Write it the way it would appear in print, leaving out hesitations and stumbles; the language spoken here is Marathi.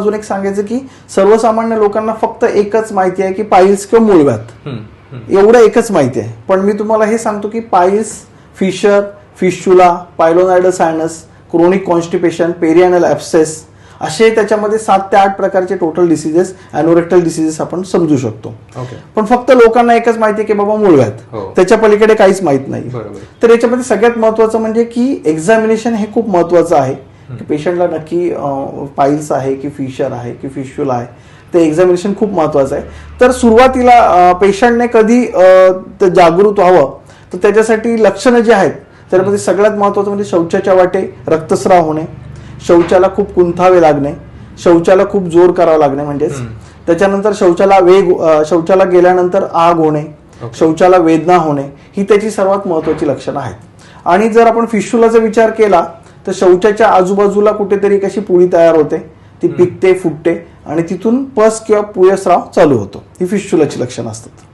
अजून एक सांगायचं की सर्वसामान्य लोकांना फक्त एकच माहिती आहे की पाईल्स किंवा मूळव्याध एवढं एकच माहिती आहे. पण मी तुम्हाला हे सांगतो की piles, fissure, fistula, pilonidal sinus, chronic constipation, perianal abscess असे त्याच्यामध्ये 7 ते 8 प्रकारचे टोटल डिसीजेस, अॅनोरेक्टल डिसीजेस आपण समजू शकतो. पण फक्त लोकांना एकच माहिती आहे की बाबा मूळव्याध, त्याच्या पलीकडे काहीच माहित नाही. तर याच्यामध्ये सगळ्यात महत्वाचं म्हणजे की एक्झामिनेशन हे खूप महत्वाचं आहे. पेशंटला नक्की पाईल्स आहे की फिशर आहे की फिस्चुला आहे ते एक्झामिनेशन खूप महत्वाचं आहे. तर सुरुवातीला पेशंटने कधी जागृत व्हावं तर त्याच्यासाठी लक्षणं जे आहेत त्यामध्ये सगळ्यात महत्वाचं म्हणजे शौचाच्या वाटे रक्तस्राव होणे, शौचाला खूप कुंथावे लागणे, शौचाला खूप जोर करावं लागणे म्हणजेच, त्याच्यानंतर शौचाला गेल्यानंतर आग होणे, शौचाला वेदना होणे ही त्याची सर्वात महत्वाची लक्षणं आहेत. आणि जर आपण फिस्चुलाचा विचार केला तर शौचाच्या आजूबाजूला कुठेतरी कशी पुळी तयार होते, ती पिकते, फुटते आणि तिथून पस किंवा पुयस्राव चालू होतो. ही फिस्चुलाची लक्षणं असतात.